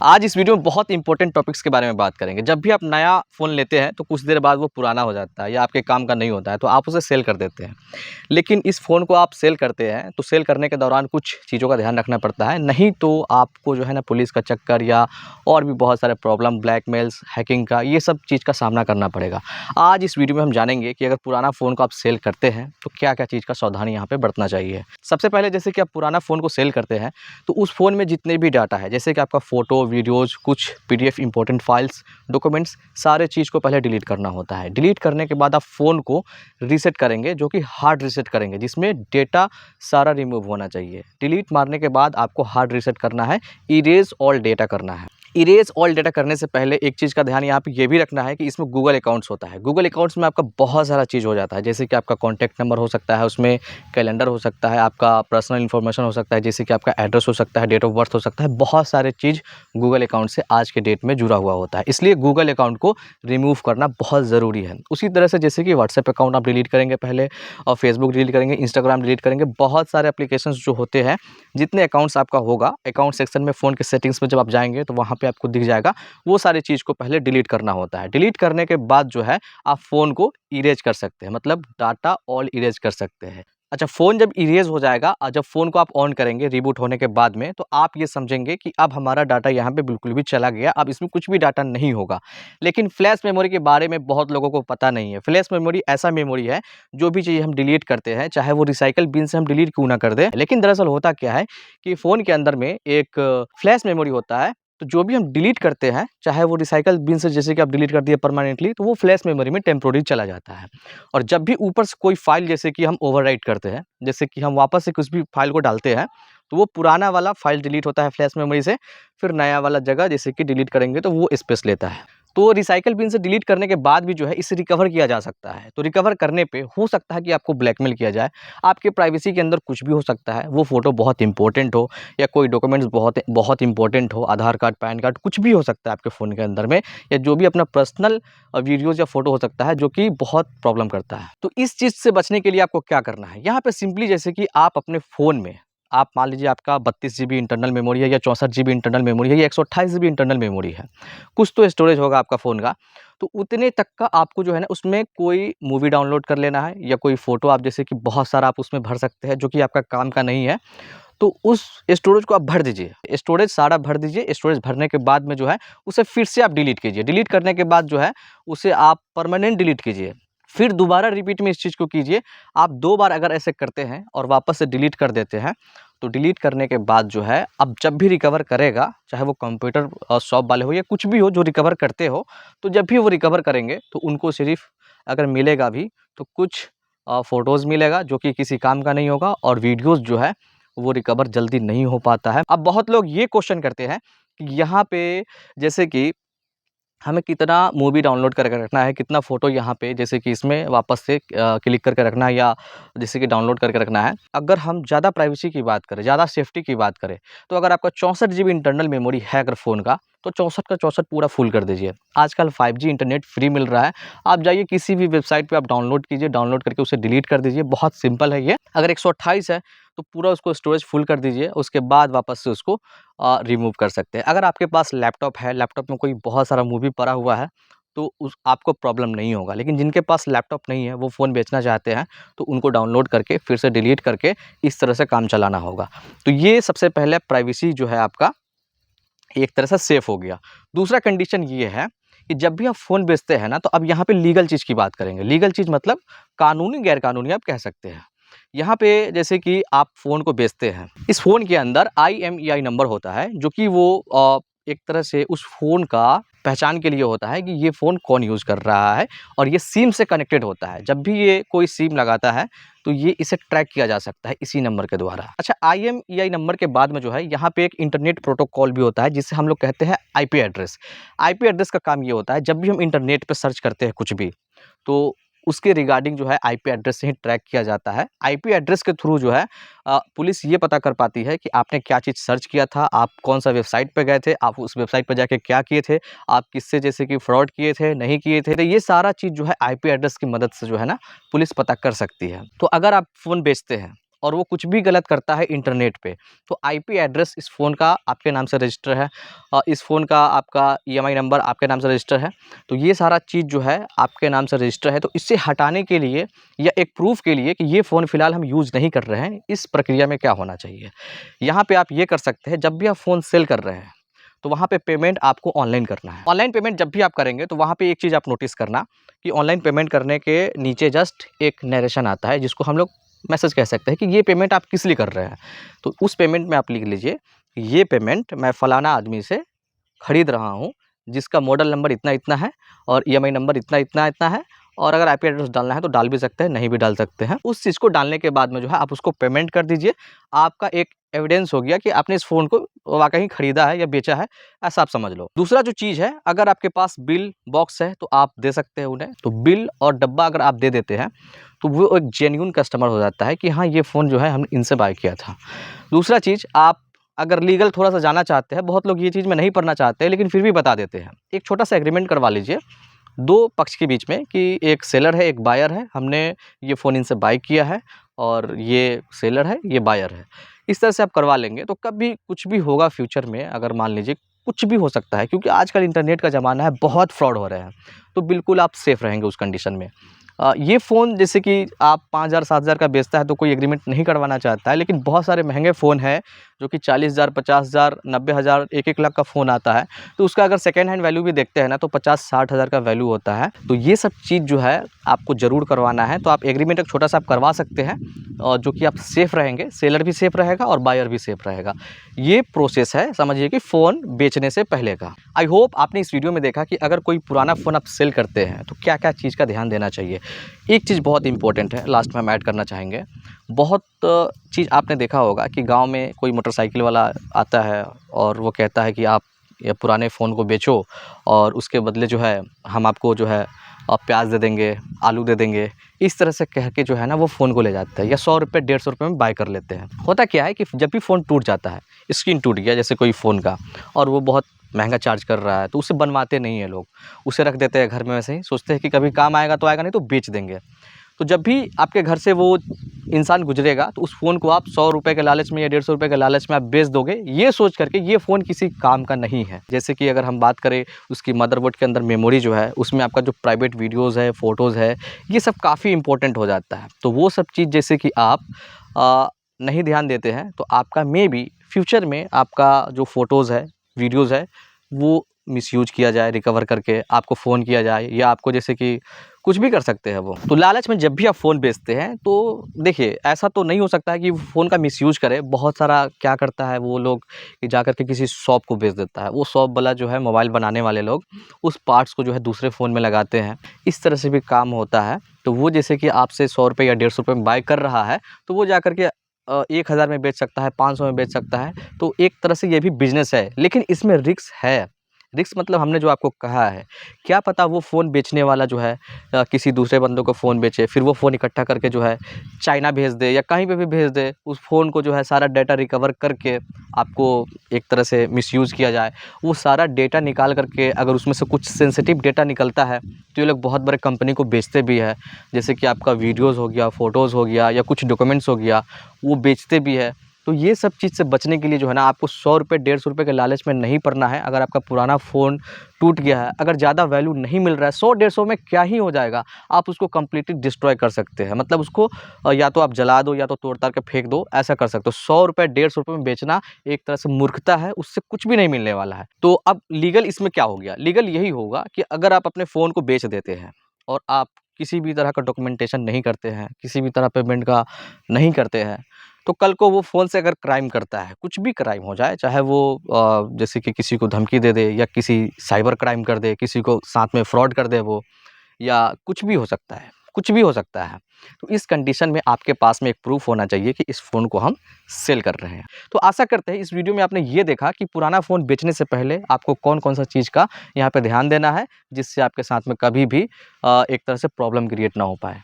आज इस वीडियो में बहुत इंपॉर्टेंट टॉपिक्स के बारे में बात करेंगे। जब भी आप नया फ़ोन लेते हैं तो कुछ देर बाद वो पुराना हो जाता है या आपके काम का नहीं होता है तो आप उसे सेल कर देते हैं। लेकिन इस फ़ोन को आप सेल करते हैं तो सेल करने के दौरान कुछ चीज़ों का ध्यान रखना पड़ता है, नहीं तो आपको जो है ना पुलिस का चक्कर या और भी बहुत सारे प्रॉब्लम, ब्लैकमेल्स, हैकिंग का, ये सब चीज़ का सामना करना पड़ेगा। आज इस वीडियो में हम जानेंगे कि अगर पुराना फ़ोन को आप सेल करते हैं तो क्या-क्या चीज़ का सावधानी यहाँ पे बरतना चाहिए। सबसे पहले जैसे कि आप पुराना फ़ोन को सेल करते हैं तो उस फ़ोन में जितने भी डाटा है, जैसे कि आपका फ़ोटो, वीडियोज़, कुछ पीडीएफ इंपॉर्टेंट फाइल्स, डॉक्यूमेंट्स, सारे चीज़ को पहले डिलीट करना होता है। डिलीट करने के बाद आप फ़ोन को रीसेट करेंगे, जो कि हार्ड रीसेट करेंगे, जिसमें डेटा सारा रिमूव होना चाहिए। डिलीट मारने के बाद आपको हार्ड रीसेट करना है, इरेज़ ऑल डेटा करना है। इरेज़ ऑल डेटा करने से पहले एक चीज़ का ध्यान यहाँ पे ये भी रखना है कि इसमें गूगल अकाउंट्स होता है। गूगल अकाउंट्स में आपका बहुत सारा चीज़ हो जाता है, जैसे कि आपका कॉन्टैक्ट नंबर हो सकता है, उसमें कैलेंडर हो सकता है, आपका पर्सनल इन्फॉर्मेशन हो सकता है, जैसे कि आपका एड्रेस हो सकता है, डेट ऑफ बर्थ हो सकता है। बहुत सारे चीज़ गूगल अकाउंट से आज के डेट में जुड़ा हुआ होता है, इसलिए गूगल अकाउंट को रिमूव करना बहुत ज़रूरी है। उसी तरह से जैसे कि व्हाट्सएप अकाउंट आप डिलीट करेंगे पहले, और फेसबुक डिलीट करेंगे, इंस्टाग्राम डिलीट करेंगे, बहुत सारे एप्लीकेशंस जो होते हैं, जितने अकाउंट्स आपका होगा, अकाउंट सेक्शन में फ़ोन के सेटिंग्स में जब आप जाएँगे तो वहाँ पे आपको दिख जाएगा, वो सारी चीज़ को पहले डिलीट करना होता है। डिलीट करने के बाद जो है आप फ़ोन को इरेज़ कर सकते हैं, मतलब डाटा ऑल इरेज़ कर सकते हैं। अच्छा, फ़ोन जब इरेज़ हो जाएगा और जब फ़ोन को आप ऑन करेंगे रिबूट होने के बाद में, तो आप ये समझेंगे कि अब हमारा डाटा यहाँ पे बिल्कुल भी चला गया, अब इसमें कुछ भी डाटा नहीं होगा। लेकिन फ्लैश मेमोरी के बारे में बहुत लोगों को पता नहीं है। फ्लैश मेमोरी ऐसा मेमोरी है, जो भी चीज़ हम डिलीट करते हैं, चाहे वो रिसाइकिल बिन से हम डिलीट क्यों ना कर दें, लेकिन दरअसल होता क्या है कि फ़ोन के अंदर में एक फ्लैश मेमोरी होता है, तो जो भी हम डिलीट करते हैं, चाहे वो रिसाइकिल बिन से जैसे कि आप डिलीट कर दिए परमानेंटली, तो वो फ्लैश मेमोरी में टेम्पोरेरी चला जाता है। और जब भी ऊपर से कोई फ़ाइल जैसे कि हम ओवरराइट करते हैं, जैसे कि हम वापस से कुछ भी फ़ाइल को डालते हैं, तो वो पुराना वाला फ़ाइल डिलीट होता है फ्लैश मेमोरी से, फिर नया वाला जगह जैसे कि डिलीट करेंगे तो वो स्पेस लेता है। तो रिसाइकिल बिन से डिलीट करने के बाद भी जो है इसे रिकवर किया जा सकता है। तो रिकवर करने पे हो सकता है कि आपको ब्लैकमेल किया जाए, आपके प्राइवेसी के अंदर कुछ भी हो सकता है, वो फ़ोटो बहुत इंपॉर्टेंट हो या कोई डॉक्यूमेंट्स बहुत बहुत इंपॉर्टेंट हो, आधार कार्ड, पैन कार्ड, कुछ भी हो सकता है आपके फ़ोन के अंदर में, या जो भी अपना पर्सनल वीडियोज़ या फ़ोटो हो सकता है, जो कि बहुत प्रॉब्लम करता है। तो इस चीज़ से बचने के लिए आपको क्या करना है? यहाँ पे सिंपली जैसे कि आप अपने फ़ोन में, आप मान लीजिए आपका 32 जीबी इंटरनल मेमोरी है या 64 जीबी इंटरनल मेमोरी है या 128 जीबी इंटरनल मेमोरी है, कुछ तो स्टोरेज होगा आपका फ़ोन का, तो उतने तक का आपको जो है ना उसमें कोई मूवी डाउनलोड कर लेना है, या कोई फ़ोटो आप जैसे कि बहुत सारा आप उसमें भर सकते हैं, जो कि आपका काम का नहीं है, तो उस स्टोरेज को आप भर दीजिए। स्टोरेज सारा भर दीजिए। स्टोरेज भरने के बाद में जो है उसे फिर से आप डिलीट कीजिए। डिलीट करने के बाद जो है उसे आप परमानेंट डिलीट कीजिए। फिर दोबारा रिपीट में इस चीज़ को कीजिए। आप 2 बार अगर ऐसे करते हैं और वापस से डिलीट कर देते हैं, तो डिलीट करने के बाद जो है अब जब भी रिकवर करेगा, चाहे वो कंप्यूटर शॉप वाले हो या कुछ भी हो जो रिकवर करते हो, तो जब भी वो रिकवर करेंगे तो उनको सिर्फ़ अगर मिलेगा भी तो कुछ फ़ोटोज़ मिलेगा, जो कि किसी काम का नहीं होगा, और वीडियोज़ जो है वो रिकवर जल्दी नहीं हो पाता है। अब बहुत लोग ये क्वेश्चन करते हैं कि यहाँ पे जैसे कि हमें कितना मूवी डाउनलोड करके रखना है, कितना फ़ोटो यहाँ पे जैसे कि इसमें वापस से क्लिक करके रखना है, या जैसे कि डाउनलोड करके रखना है। अगर हम ज़्यादा प्राइवेसी की बात करें, ज़्यादा सेफ्टी की बात करें, तो अगर आपका 64 जीबी इंटरनल मेमोरी है अगर फ़ोन का, तो 64 का 64 पूरा फुल कर दीजिए। आजकल 5G इंटरनेट फ्री मिल रहा है। आप जाइए किसी भी वेबसाइट पे आप डाउनलोड कीजिए, डाउनलोड करके उसे डिलीट कर दीजिए। बहुत सिंपल है ये। अगर 128 है, तो पूरा उसको स्टोरेज फुल कर दीजिए, उसके बाद वापस से उसको रिमूव कर सकते हैं। अगर आपके पास लैपटॉप है, लैपटॉप में कोई बहुत सारा मूवी पड़ा हुआ है, तो उस आपको प्रॉब्लम नहीं होगा। लेकिन जिनके पास लैपटॉप नहीं है, वो फ़ोन बेचना चाहते हैं, तो उनको डाउनलोड करके फिर से डिलीट करके इस तरह से काम चलाना होगा। तो ये सबसे पहले प्राइवेसी जो है आपका एक तरह से सेफ़ हो गया। दूसरा कंडीशन ये है कि जब भी आप फ़ोन बेचते हैं ना, तो अब यहाँ पे लीगल चीज़ की बात करेंगे। लीगल चीज़ मतलब कानूनी, गैर-कानूनी आप कह सकते हैं। यहाँ पे जैसे कि आप फ़ोन को बेचते हैं, इस फ़ोन के अंदर IMEI नंबर होता है, जो कि वो एक तरह से उस फ़ोन का पहचान के लिए होता है कि ये फ़ोन कौन यूज़ कर रहा है, और ये सिम से कनेक्टेड होता है। जब भी ये कोई सिम लगाता है, तो ये इसे ट्रैक किया जा सकता है इसी नंबर के द्वारा। अच्छा, IMEI नंबर के बाद में जो है यहाँ पे एक इंटरनेट प्रोटोकॉल भी होता है, जिसे हम लोग कहते हैं IP एड्रेस। IP एड्रेस का काम ये होता है, जब भी हम इंटरनेट पे सर्च करते हैं कुछ भी, तो उसके रिगार्डिंग जो है IP एड्रेस से ही ट्रैक किया जाता है। IP एड्रेस के थ्रू जो है पुलिस ये पता कर पाती है कि आपने क्या चीज़ सर्च किया था, आप कौन-सा वेबसाइट पे गए थे, आप उस वेबसाइट पे जाके क्या किए थे, आप किससे जैसे कि फ्रॉड किए थे, नहीं किए थे। तो ये सारा चीज़ जो है IP एड्रेस की मदद से जो है ना पुलिस पता कर सकती है। तो अगर आप फ़ोन बेचते हैं और वो कुछ भी गलत करता है इंटरनेट पे, तो आईपी एड्रेस इस फ़ोन का आपके नाम से रजिस्टर है, इस फ़ोन का आपका ईएमआई नंबर आपके नाम से रजिस्टर है, तो ये सारा चीज़ जो है आपके नाम से रजिस्टर है। तो इससे हटाने के लिए या एक प्रूफ़ के लिए कि ये फ़ोन फ़िलहाल हम यूज़ नहीं कर रहे हैं, इस प्रक्रिया में क्या होना चाहिए? यहाँ पे आप ये कर सकते हैं, जब भी आप फ़ोन सेल कर रहे हैं तो वहाँ पे पेमेंट आपको ऑनलाइन करना है। ऑनलाइन पेमेंट जब भी आप करेंगे तो वहाँ पे एक चीज़ आप नोटिस करना कि ऑनलाइन पेमेंट करने के नीचे जस्ट एक नरेशन आता है, जिसको हम लोग मैसेज कह सकते हैं कि ये पेमेंट आप किस लिए कर रहे हैं। तो उस पेमेंट में आप लिख लीजिए, ये पेमेंट मैं फ़लाना आदमी से खरीद रहा हूँ, जिसका मॉडल नंबर इतना-इतना है और ईएमआई नंबर इतना-इतना है, और अगर आईपी एड्रेस डालना है तो डाल भी सकते हैं, नहीं भी डाल सकते हैं। उस चीज़ को डालने के बाद में जो है आप उसको पेमेंट कर दीजिए। आपका एक एविडेंस हो गया कि आपने इस फ़ोन को वाक़ई खरीदा है या बेचा है, ऐसा आप समझ लो। दूसरा जो चीज़ है, अगर आपके पास बिल बॉक्स है तो आप दे सकते हैं उन्हें। तो बिल और डब्बा अगर आप दे देते हैं तो वो एक जेन्युइन कस्टमर हो जाता है कि हाँ, ये फ़ोन जो है हमने इनसे बाय किया था। दूसरा चीज़, आप अगर लीगल थोड़ा-सा जानना चाहते हैं, बहुत लोग ये चीज़ में नहीं पढ़ना चाहते हैं लेकिन फिर भी बता देते हैं। एक छोटा-सा एग्रीमेंट करवा लीजिए 2 पक्ष के बीच में कि एक सेलर है, एक बायर है, हमने ये फ़ोन इनसे बाय किया है और ये सेलर है, ये बायर है। इस तरह से आप करवा लेंगे तो कभी कुछ भी होगा फ्यूचर में, अगर मान लीजिए कुछ भी हो सकता है, क्योंकि आजकल इंटरनेट का ज़माना है, बहुत फ्रॉड हो रहे हैं, तो बिल्कुल आप सेफ़ रहेंगे उस कंडीशन में। ये फ़ोन जैसे कि आप 5000 7000 का बेचता है तो कोई एग्रीमेंट नहीं करवाना चाहता है, लेकिन बहुत सारे महँगे फ़ोन हैं जो कि 40,000 50,000 90,000 1-1 लाख का फ़ोन आता है, तो उसका अगर सेकंड हैंड वैल्यू भी देखते हैं ना तो 50-60 हज़ार का वैल्यू होता है। तो ये सब चीज़ जो है आपको ज़रूर करवाना है, तो आप एग्रीमेंट एक छोटा-सा आप करवा सकते हैं, और जो कि आप सेफ़ रहेंगे, सेलर भी सेफ़ रहेगा और बायर भी सेफ़ रहेगा। ये प्रोसेस है, समझिए कि फ़ोन बेचने से पहले का। आई होप आपने इस वीडियो में देखा कि अगर कोई पुराना फ़ोन आप सेल करते हैं तो क्या-क्या चीज़ का ध्यान देना चाहिए। एक चीज़ बहुत इम्पोर्टेंट है, लास्ट में हम ऐड करना चाहेंगे। बहुत चीज़ आपने देखा होगा कि गाँव में कोई मोटरसाइकिल वाला आता है और वो कहता है कि आप ये पुराने फ़ोन को बेचो और उसके बदले जो है हम आपको जो है प्याज़ दे देंगे, आलू दे देंगे। इस तरह से कह के जो है ना वो फ़ोन को ले जाते हैं या 100 रुपये 150 रुपये में बाय कर लेते हैं। होता क्या है कि जब भी फ़ोन टूट जाता है, स्क्रीन टूट गया जैसे कोई फ़ोन का, और वो बहुत महँगा चार्ज कर रहा है, तो उसे बनवाते नहीं हैं लोग, उसे रख देते हैं घर में वैसे ही, सोचते हैं कि कभी काम आएगा तो आएगा, नहीं तो बेच देंगे। तो जब भी आपके घर से वो इंसान गुज़रेगा तो उस फ़ोन को आप 100 रुपये के लालच में या 150 रुपये के लालच में आप बेच दोगे, ये सोच करके ये फ़ोन किसी काम का नहीं है। जैसे कि अगर हम बात करें उसकी मदरबोर्ड के अंदर मेमोरी जो है, उसमें आपका जो प्राइवेट वीडियोज़ है, फ़ोटोज़ है, ये सब काफ़ी इम्पोर्टेंट हो जाता है। तो वो सब चीज़ जैसे कि आप नहीं ध्यान देते हैं तो आपका मेबी फ्यूचर में आपका जो फ़ोटोज़ है, वीडियोज़ है, वो मिसयूज़ किया जाए, रिकवर करके आपको फ़ोन किया जाए, या आपको जैसे कि कुछ भी कर सकते हैं वो। तो लालच में जब भी आप फ़ोन बेचते हैं तो देखिए, ऐसा तो नहीं हो सकता है कि फ़ोन का मिसयूज़ करे। बहुत सारा क्या करता है वो लोग कि जा कर के किसी शॉप को बेच देता है। वो शॉप वाला जो है, मोबाइल बनाने वाले लोग, उस पार्ट्स को जो है दूसरे फ़ोन में लगाते हैं। इस तरह से भी काम होता है। तो वो जैसे कि आपसे 100 रुपये या 150 रुपये में बाय कर रहा है, तो वो जा कर के 1000 में बेच सकता है, 500 में बेच सकता है। तो एक तरह से ये भी बिज़नेस है, लेकिन इसमें रिस्क है। रिस्क मतलब हमने जो आपको कहा है, क्या पता वो फ़ोन बेचने वाला जो है किसी दूसरे बंदों को फ़ोन बेचे, फिर वो फ़ोन इकट्ठा करके जो है चाइना भेज दे या कहीं पे भी भेज दे। उस फ़ोन को जो है सारा डाटा रिकवर करके आपको एक तरह से मिसयूज़ किया जाए। वो सारा डेटा निकाल करके अगर उसमें से कुछ सेंसिटिव डेटा निकलता है, तो ये लोग बहुत बड़े कंपनी को बेचते भी है। जैसे कि आपका वीडियोज़ हो गया, फ़ोटोज़ हो गया, या कुछ डॉक्यूमेंट्स हो गया, वो बेचते भी है। तो ये सब चीज़ से बचने के लिए जो है ना, आपको 100 रुपये 150 रुपये के लालच में नहीं पड़ना है। अगर आपका पुराना फ़ोन टूट गया है, अगर ज़्यादा वैल्यू नहीं मिल रहा है, 100-150 में क्या ही हो जाएगा, आप उसको कंप्लीटली डिस्ट्रॉय कर सकते हैं। मतलब उसको या तो आप जला दो या तो तोड़-ताड़ के फेंक दो, ऐसा कर सकते हो। 100 रुपये 150 रुपये में बेचना एक तरह से मूर्खता है, उससे कुछ भी नहीं मिलने वाला है। तो अब लीगल इसमें क्या हो गया? लीगल यही होगा कि अगर आप अपने फ़ोन को बेच देते हैं और आप किसी भी तरह का डॉक्यूमेंटेशन नहीं करते हैं, किसी भी तरह पेमेंट का नहीं करते हैं, तो कल को वो फ़ोन से अगर क्राइम करता है, कुछ भी क्राइम हो जाए, चाहे वो जैसे कि किसी को धमकी दे दे या किसी साइबर क्राइम कर दे, किसी को साथ में फ्रॉड कर दे वो, या कुछ भी हो सकता है, कुछ भी हो सकता है। तो इस कंडीशन में आपके पास में एक प्रूफ़ होना चाहिए कि इस फ़ोन को हम सेल कर रहे हैं। तो आशा करते हैं इस वीडियो में आपने ये देखा कि पुराना फ़ोन बेचने से पहले आपको कौन-कौन सा चीज़ का यहाँ पे ध्यान देना है, जिससे आपके साथ में कभी भी एक तरह से प्रॉब्लम क्रिएट ना हो पाए।